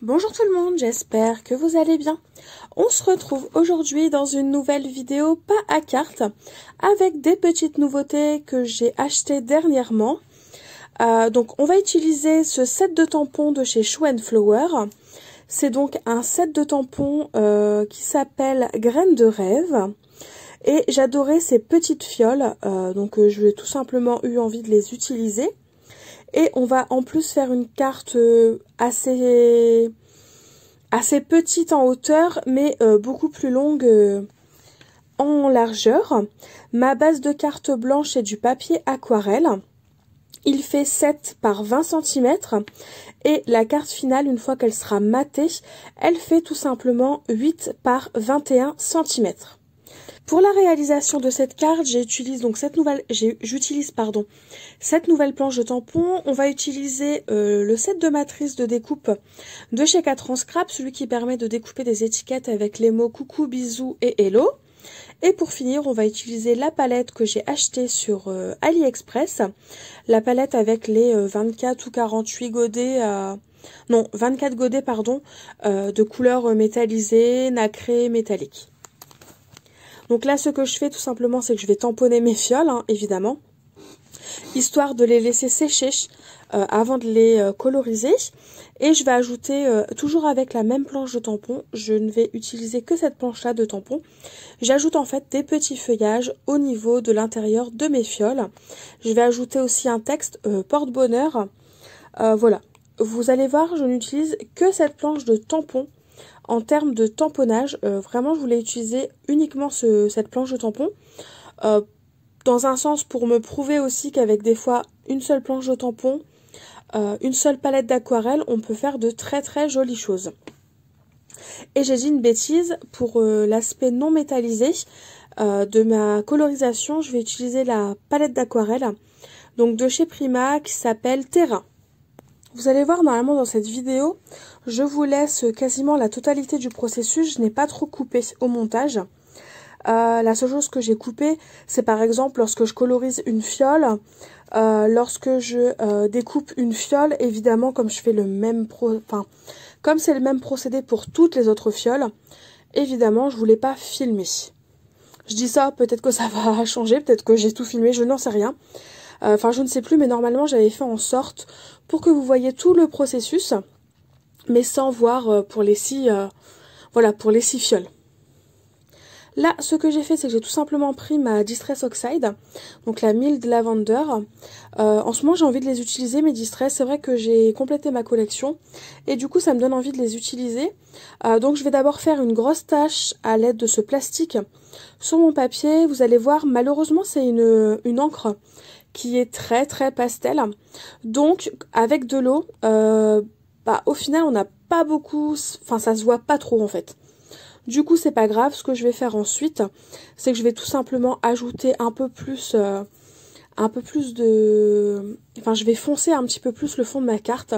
Bonjour tout le monde, j'espère que vous allez bien. On se retrouve aujourd'hui dans une nouvelle vidéo pas à carte avec des petites nouveautés que j'ai achetées dernièrement. Donc on va utiliser ce set de tampons de chez Shoe & Flower. C'est donc un set de tampons qui s'appelle Graines de rêve. Et j'adorais ces petites fioles, donc j'ai tout simplement eu envie de les utiliser. Et on va en plus faire une carte assez petite en hauteur, mais beaucoup plus longue en largeur. Ma base de carte blanche est du papier aquarelle. Il fait 7 par 20 cm. Et la carte finale, une fois qu'elle sera matée, elle fait tout simplement 8 par 21 cm. Pour la réalisation de cette carte, j'utilise cette nouvelle planche de tampons. On va utiliser le set de matrice de découpe de chez 4 ans Scrap, celui qui permet de découper des étiquettes avec les mots coucou, bisous et hello. Et pour finir, on va utiliser la palette que j'ai achetée sur AliExpress, la palette avec les 24 ou 48 godets, 24 godets de couleur métallisée, nacrée, métallique. Donc là, ce que je fais tout simplement, c'est que je vais tamponner mes fioles, évidemment, histoire de les laisser sécher avant de les coloriser. Et je vais ajouter, toujours avec la même planche de tampon, je ne vais utiliser que cette planche-là de tampon. J'ajoute en fait des petits feuillages au niveau de l'intérieur de mes fioles. Je vais ajouter aussi un texte porte-bonheur. Voilà, vous allez voir, je n'utilise que cette planche de tampon. En termes de tamponnage, vraiment je voulais utiliser uniquement cette planche de tampon. Dans un sens pour me prouver aussi qu'avec des fois une seule planche de tampon, une seule palette d'aquarelle, on peut faire de très très jolies choses. Et j'ai dit une bêtise, pour l'aspect non métallisé de ma colorisation, je vais utiliser la palette d'aquarelle donc de chez Prima qui s'appelle Terrain. Vous allez voir normalement dans cette vidéo, je vous laisse quasiment la totalité du processus, je n'ai pas trop coupé au montage. La seule chose que j'ai coupé, c'est par exemple lorsque je colorise une fiole, lorsque je découpe une fiole, évidemment comme je fais comme c'est le même procédé pour toutes les autres fioles, évidemment je voulais pas filmer. Je dis ça, peut-être que ça va changer, peut-être que j'ai tout filmé, je n'en sais rien. Je ne sais plus, mais normalement j'avais fait en sorte pour que vous voyez tout le processus, mais sans voir pour les 6 fioles. Là, ce que j'ai fait, c'est que j'ai tout simplement pris ma Distress Oxide, donc la Mild Lavender. En ce moment, j'ai envie de les utiliser, mes Distress. C'est vrai que j'ai complété ma collection, et du coup, ça me donne envie de les utiliser. Donc, je vais d'abord faire une grosse tache à l'aide de ce plastique sur mon papier. Vous allez voir, malheureusement, c'est une encre qui est très très pastel. Donc avec de l'eau, au final on n'a pas beaucoup, ça se voit pas trop en fait. Du coup c'est pas grave, ce que je vais faire ensuite, c'est que je vais tout simplement ajouter un peu plus je vais foncer un petit peu plus le fond de ma carte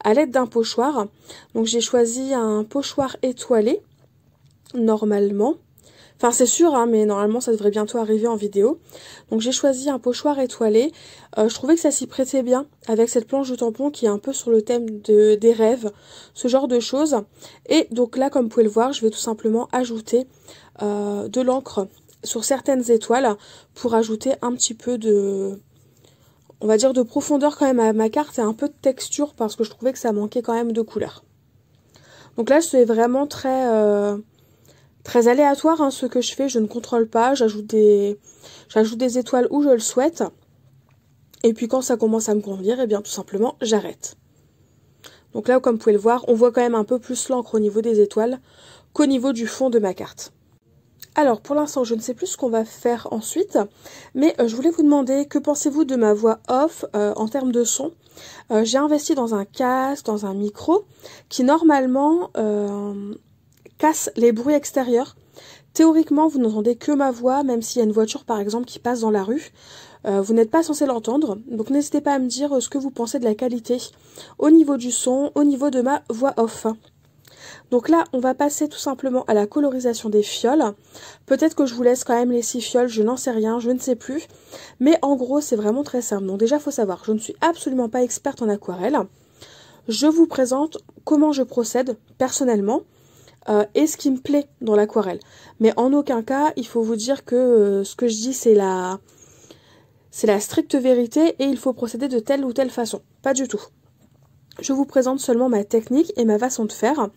à l'aide d'un pochoir. Donc j'ai choisi un pochoir étoilé, normalement. Enfin c'est sûr, mais normalement ça devrait bientôt arriver en vidéo. Donc j'ai choisi un pochoir étoilé. Je trouvais que ça s'y prêtait bien avec cette planche de tampon qui est un peu sur le thème des rêves, ce genre de choses. Et donc là, comme vous pouvez le voir, je vais tout simplement ajouter de l'encre sur certaines étoiles pour ajouter un petit peu de, on va dire, de profondeur quand même à ma carte et un peu de texture parce que je trouvais que ça manquait quand même de couleur. Donc là, c'est vraiment très aléatoire ce que je fais, je ne contrôle pas, j'ajoute des étoiles où je le souhaite. Et puis quand ça commence à me convenir, et bien tout simplement j'arrête. Donc là, comme vous pouvez le voir, on voit quand même un peu plus l'encre au niveau des étoiles qu'au niveau du fond de ma carte. Alors pour l'instant, je ne sais plus ce qu'on va faire ensuite, mais je voulais vous demander, que pensez-vous de ma voix off en termes de son? J'ai investi dans un casque, dans un micro, qui normalement casse les bruits extérieurs. Théoriquement, vous n'entendez que ma voix, même s'il y a une voiture par exemple qui passe dans la rue. Vous n'êtes pas censé l'entendre, donc n'hésitez pas à me dire ce que vous pensez de la qualité au niveau du son, au niveau de ma voix off. Donc là, on va passer tout simplement à la colorisation des fioles. Peut-être que je vous laisse quand même les 6 fioles, je n'en sais rien, je ne sais plus. Mais en gros, c'est vraiment très simple. Donc déjà, il faut savoir, je ne suis absolument pas experte en aquarelle. je vous présente comment je procède personnellement et ce qui me plaît dans l'aquarelle. Mais en aucun cas, il faut vous dire que ce que je dis c'est la stricte vérité et il faut procéder de telle ou telle façon. Pas du tout. Je vous présente seulement ma technique et ma façon de faire.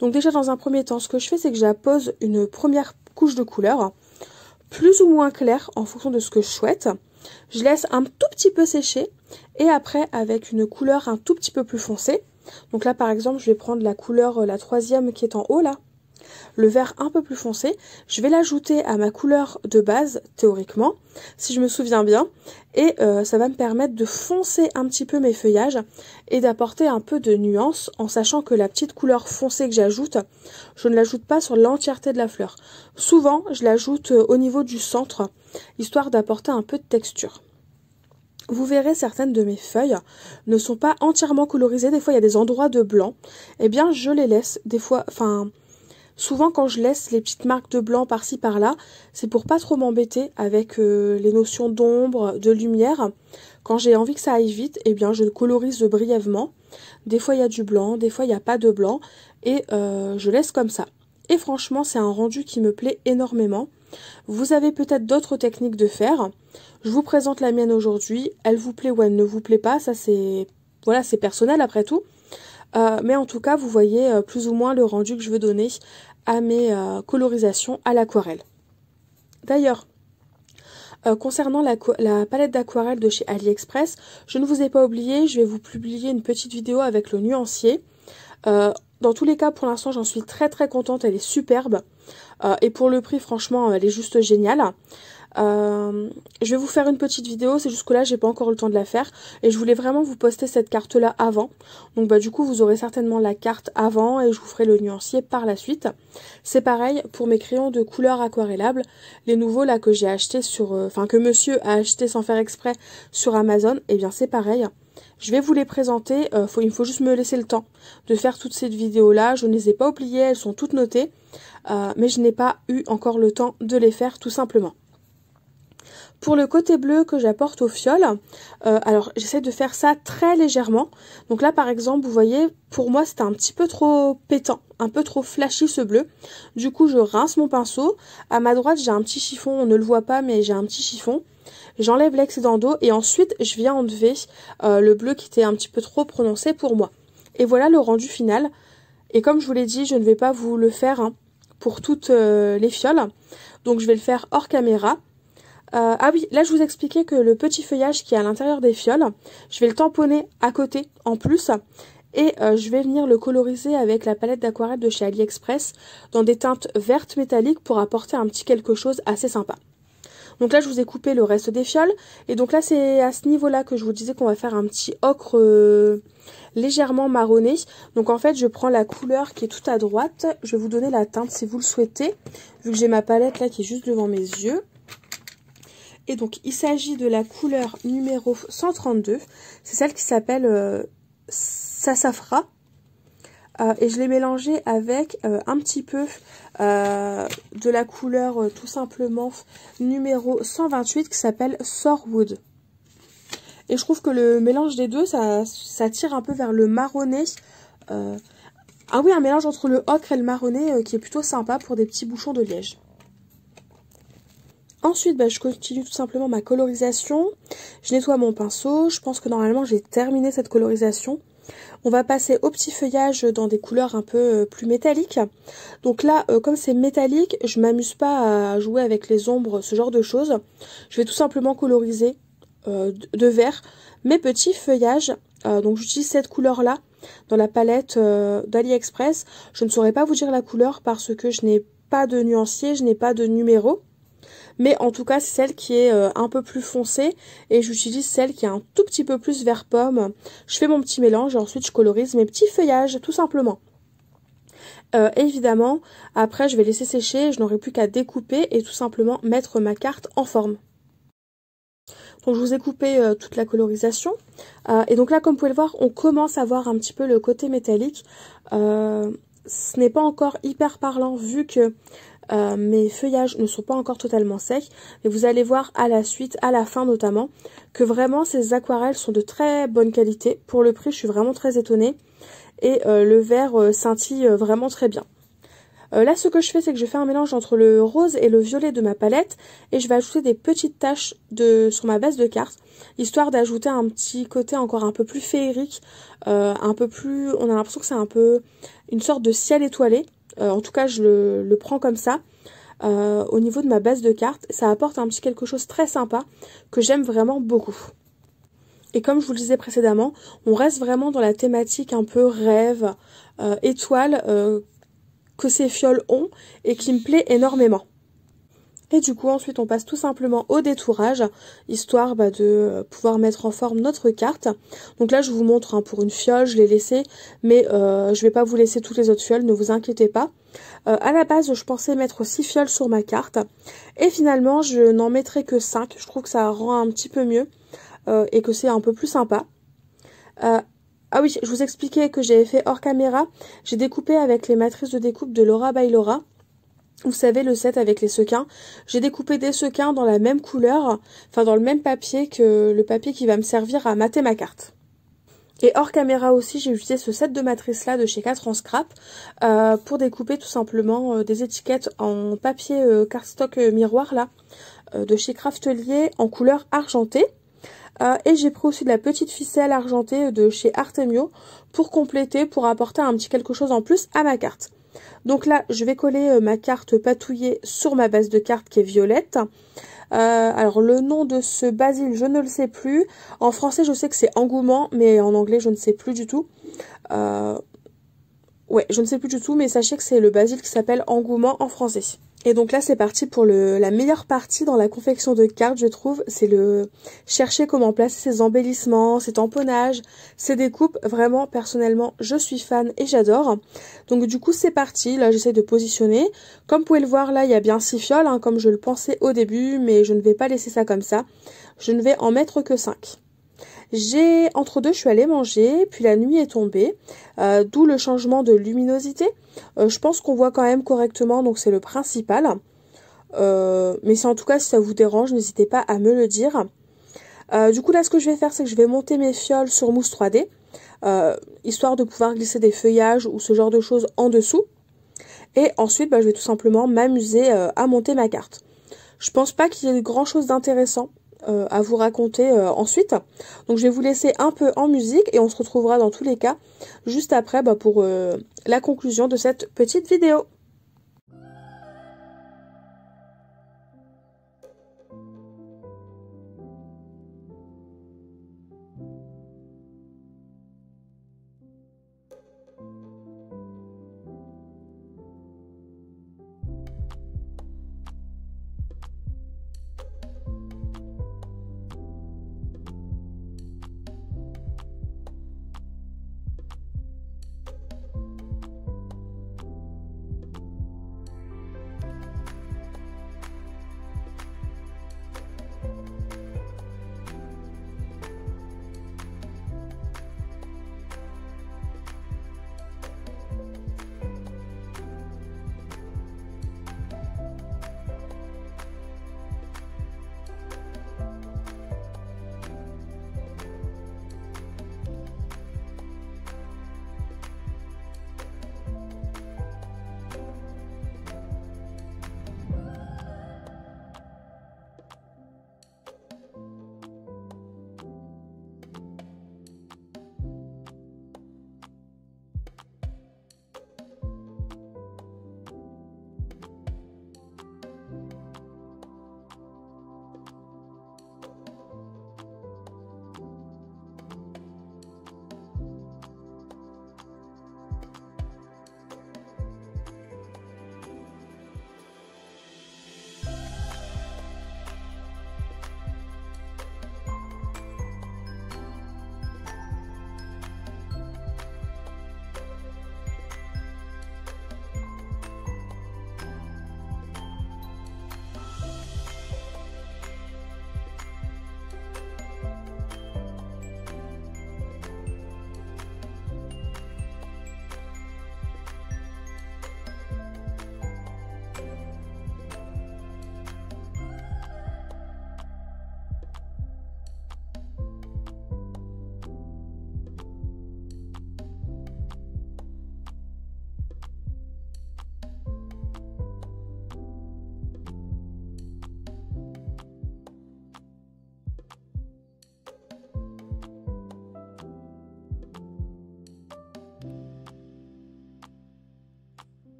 Donc déjà dans un premier temps, ce que je fais, c'est que j'appose une première couche de couleur, plus ou moins claire en fonction de ce que je souhaite. Je laisse un tout petit peu sécher et après avec une couleur un tout petit peu plus foncée. Donc là par exemple, je vais prendre la couleur, la troisième qui est en haut là. Le vert un peu plus foncé, je vais l'ajouter à ma couleur de base, théoriquement, si je me souviens bien, et ça va me permettre de foncer un petit peu mes feuillages et d'apporter un peu de nuance, en sachant que la petite couleur foncée que j'ajoute, je ne l'ajoute pas sur l'entièreté de la fleur. Souvent, je l'ajoute au niveau du centre, histoire d'apporter un peu de texture. Vous verrez, certaines de mes feuilles ne sont pas entièrement colorisées, des fois il y a des endroits de blanc, eh bien je les laisse, des fois, souvent quand je laisse les petites marques de blanc par-ci par-là, c'est pour pas trop m'embêter avec les notions d'ombre, de lumière. Quand j'ai envie que ça aille vite, eh bien je colorise brièvement. Des fois il y a du blanc, des fois il n'y a pas de blanc et je laisse comme ça. Et franchement c'est un rendu qui me plaît énormément. Vous avez peut-être d'autres techniques de faire. Je vous présente la mienne aujourd'hui. Elle vous plaît ou elle ne vous plaît pas, ça c'est voilà, c'est personnel après tout. Mais en tout cas, vous voyez plus ou moins le rendu que je veux donner à mes colorisations à l'aquarelle. D'ailleurs, concernant la palette d'aquarelle de chez AliExpress, je ne vous ai pas oublié, je vais vous publier une petite vidéo avec le nuancier. Dans tous les cas, pour l'instant, j'en suis très très contente, elle est superbe. Et pour le prix, franchement, elle est juste géniale. Je vais vous faire une petite vidéo, c'est juste que là j'ai pas encore le temps de la faire et je voulais vraiment vous poster cette carte là avant, donc du coup vous aurez certainement la carte avant et je vous ferai le nuancier par la suite. C'est pareil pour mes crayons de couleur aquarellables, les nouveaux là que j'ai acheté sur, que monsieur a acheté sans faire exprès sur Amazon, et bien c'est pareil. Je vais vous les présenter, il faut juste me laisser le temps de faire toutes ces vidéos là, je ne les ai pas oubliées, elles sont toutes notées, mais je n'ai pas eu encore le temps de les faire tout simplement. Pour le côté bleu que j'apporte au fiole, alors j'essaie de faire ça très légèrement. Donc là par exemple, vous voyez, pour moi c'était un petit peu trop pétant, un peu trop flashy ce bleu. Du coup je rince mon pinceau. À ma droite j'ai un petit chiffon, on ne le voit pas mais j'ai un petit chiffon. J'enlève l'excédent d'eau et ensuite je viens enlever le bleu qui était un petit peu trop prononcé pour moi. Et voilà le rendu final. Et comme je vous l'ai dit, je ne vais pas vous le faire pour toutes les fioles. Donc je vais le faire hors caméra. Ah oui, là je vous expliquais que le petit feuillage qui est à l'intérieur des fioles, je vais le tamponner à côté en plus et je vais venir le coloriser avec la palette d'aquarelle de chez AliExpress dans des teintes vertes métalliques pour apporter un petit quelque chose assez sympa. Donc là je vous ai coupé le reste des fioles et donc là c'est à ce niveau là que je vous disais qu'on va faire un petit ocre légèrement marronné. Donc en fait je prends la couleur qui est tout à droite, je vais vous donner la teinte si vous le souhaitez, vu que j'ai ma palette là qui est juste devant mes yeux. Et donc il s'agit de la couleur numéro 132, c'est celle qui s'appelle Sassafras. Et je l'ai mélangée avec un petit peu de la couleur tout simplement numéro 128 qui s'appelle Sorewood. Et je trouve que le mélange des deux, ça tire un peu vers le marronné. Ah oui, un mélange entre le ocre et le marronné qui est plutôt sympa pour des petits bouchons de liège. Ensuite, je continue tout simplement ma colorisation. Je nettoie mon pinceau. Je pense que normalement, j'ai terminé cette colorisation. On va passer au petit feuillage dans des couleurs un peu plus métalliques. Donc là, comme c'est métallique, je m'amuse pas à jouer avec les ombres, ce genre de choses. Je vais tout simplement coloriser de vert mes petits feuillages. Donc j'utilise cette couleur-là dans la palette d'AliExpress. Je ne saurais pas vous dire la couleur parce que je n'ai pas de nuancier, je n'ai pas de numéro. Mais en tout cas, c'est celle qui est un peu plus foncée et j'utilise celle qui est un tout petit peu plus vert pomme. Je fais mon petit mélange et ensuite je colorise mes petits feuillages, tout simplement. Évidemment, après je vais laisser sécher, je n'aurai plus qu'à découper et tout simplement mettre ma carte en forme. Donc je vous ai coupé toute la colorisation. Et donc là, comme vous pouvez le voir, on commence à voir un petit peu le côté métallique. Ce n'est pas encore hyper parlant vu que mes feuillages ne sont pas encore totalement secs, mais vous allez voir à la suite, à la fin notamment, que vraiment ces aquarelles sont de très bonne qualité. Pour le prix, je suis vraiment très étonnée. et le vert scintille vraiment très bien. Là, ce que je fais, c'est que je fais un mélange entre le rose et le violet de ma palette et je vais ajouter des petites taches sur ma base de cartes, histoire d'ajouter un petit côté encore un peu plus féerique, un peu plus... On a l'impression que c'est un peu une sorte de ciel étoilé. En tout cas, je le prends comme ça. Au niveau de ma base de cartes, ça apporte un petit quelque chose très sympa que j'aime vraiment beaucoup. Et comme je vous le disais précédemment, on reste vraiment dans la thématique un peu rêve, étoile, que ces fioles ont et qui me plaît énormément. Et du coup, ensuite, on passe tout simplement au détourage, histoire de pouvoir mettre en forme notre carte. Donc là, je vous montre pour une fiole, je l'ai laissée, mais je vais pas vous laisser toutes les autres fioles, ne vous inquiétez pas. À la base, je pensais mettre 6 fioles sur ma carte, et finalement, je n'en mettrai que 5. Je trouve que ça rend un petit peu mieux, et que c'est un peu plus sympa. Ah oui, je vous expliquais que j'avais fait hors caméra. J'ai découpé avec les matrices de découpe de Laura by Laura. Vous savez, le set avec les sequins. J'ai découpé des sequins dans la même couleur, enfin dans le même papier que le papier qui va me servir à mater ma carte. Et hors caméra aussi, j'ai utilisé ce set de matrices là de chez 4 en scrap pour découper tout simplement des étiquettes en papier cardstock miroir là de chez Craftelier en couleur argentée. Et j'ai pris aussi de la petite ficelle argentée de chez Artemio pour compléter, pour apporter un petit quelque chose en plus à ma carte. Donc là, je vais coller ma carte patouillée sur ma base de carte qui est violette. Alors le nom de ce basil, je ne le sais plus. En français, je sais que c'est engouement, mais en anglais, je ne sais plus du tout. Ouais, je ne sais plus du tout, mais sachez que c'est le basil qui s'appelle engouement en français. Et donc là, c'est parti pour la meilleure partie dans la confection de cartes, je trouve. C'est chercher comment placer ces embellissements, ces tamponnages, ces découpes. Vraiment, personnellement, je suis fan et j'adore. Donc du coup, c'est parti. Là, j'essaie de positionner. Comme vous pouvez le voir, là, il y a bien 6 fioles, comme je le pensais au début, mais je ne vais pas laisser ça comme ça. Je ne vais en mettre que 5. Entre deux, je suis allée manger, puis la nuit est tombée, d'où le changement de luminosité. Je pense qu'on voit quand même correctement, donc c'est le principal. Mais en tout cas, si ça vous dérange, n'hésitez pas à me le dire. Du coup, là, ce que je vais faire, c'est que je vais monter mes fioles sur mousse 3D, histoire de pouvoir glisser des feuillages ou ce genre de choses en dessous. Et ensuite, je vais tout simplement m'amuser à monter ma carte. Je pense pas qu'il y ait grand chose d'intéressant à vous raconter ensuite. Donc je vais vous laisser un peu en musique et on se retrouvera dans tous les cas juste après pour la conclusion de cette petite vidéo.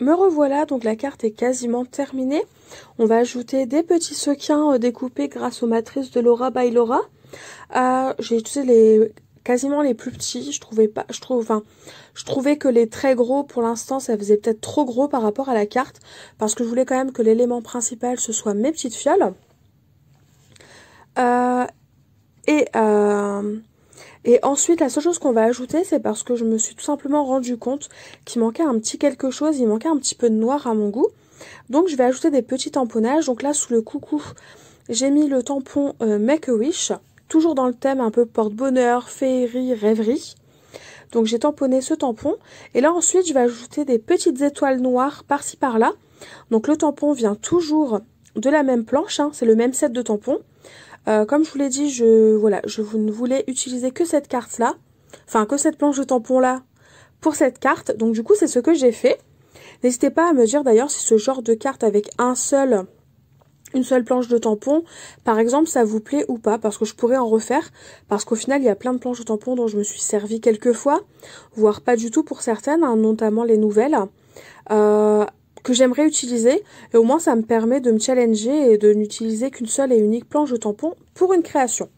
Me revoilà, donc la carte est quasiment terminée. On va ajouter des petits sequins découpés grâce aux matrices de Laura by Laura. J'ai utilisé quasiment les plus petits. Je trouvais que les très gros pour l'instant ça faisait peut-être trop gros par rapport à la carte, parce que je voulais quand même que l'élément principal ce soit mes petites fioles. Et ensuite, la seule chose qu'on va ajouter, c'est parce que je me suis tout simplement rendu compte qu'il manquait un petit quelque chose, il manquait un petit peu de noir à mon goût. Donc je vais ajouter des petits tamponnages. Donc là, sous le coucou, j'ai mis le tampon Make-A-Wish, toujours dans le thème un peu porte-bonheur, féerie, rêverie. Donc j'ai tamponné ce tampon. Et là ensuite, je vais ajouter des petites étoiles noires par-ci par-là. Donc le tampon vient toujours de la même planche, hein, c'est le même set de tampons. Comme je vous l'ai dit, je ne voulais utiliser que cette carte-là, enfin que cette planche de tampon-là pour cette carte. Donc du coup, c'est ce que j'ai fait. N'hésitez pas à me dire d'ailleurs si ce genre de carte avec une seule planche de tampon, par exemple, ça vous plaît ou pas, parce que je pourrais en refaire, parce qu'au final, il y a plein de planches de tampon dont je me suis servi quelques fois, voire pas du tout pour certaines, hein, notamment les nouvelles. Que j'aimerais utiliser, et au moins ça me permet de me challenger et de n'utiliser qu'une seule et unique planche de tampon pour une création.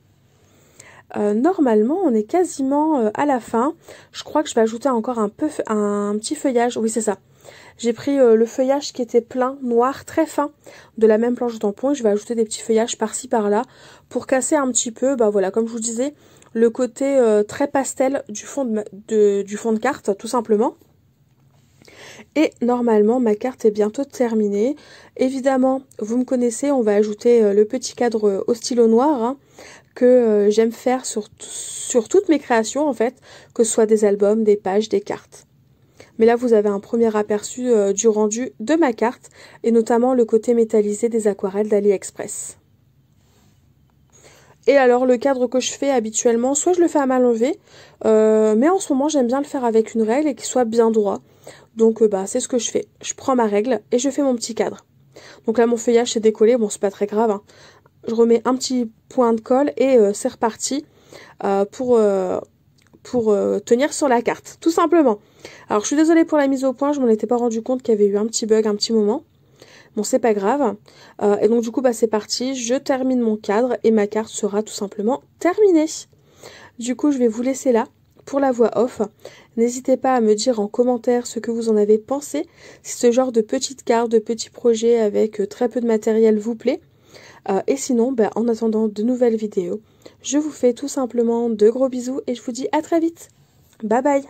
Normalement on est quasiment à la fin. Je crois que je vais ajouter encore un petit feuillage, oui c'est ça. J'ai pris le feuillage qui était plein, noir, très fin, de la même planche de tampon, et je vais ajouter des petits feuillages par-ci par-là pour casser un petit peu, bah voilà, comme je vous disais, le côté très pastel du fond de carte, tout simplement. Et normalement, ma carte est bientôt terminée. Évidemment, vous me connaissez, on va ajouter le petit cadre au stylo noir, hein, que j'aime faire sur toutes mes créations, en fait, que ce soit des albums, des pages, des cartes. Mais là, vous avez un premier aperçu du rendu de ma carte, et notamment le côté métallisé des aquarelles d'AliExpress. Et alors, le cadre que je fais habituellement, soit je le fais à main levée, mais en ce moment, j'aime bien le faire avec une règle et qu'il soit bien droit. Donc c'est ce que je fais. Je prends ma règle et je fais mon petit cadre. Donc là mon feuillage s'est décollé, bon c'est pas très grave, hein. Je remets un petit point de colle et c'est reparti pour tenir sur la carte, tout simplement. Alors je suis désolée pour la mise au point, je m'en étais pas rendu compte qu'il y avait eu un petit bug, un petit moment. Bon c'est pas grave. Et donc du coup c'est parti, je termine mon cadre et ma carte sera tout simplement terminée. Du coup je vais vous laisser là pour la voix off. N'hésitez pas à me dire en commentaire ce que vous en avez pensé, si ce genre de petites cartes, de petits projets avec très peu de matériel vous plaît. Et sinon, en attendant de nouvelles vidéos, je vous fais tout simplement de gros bisous et je vous dis à très vite. Bye bye!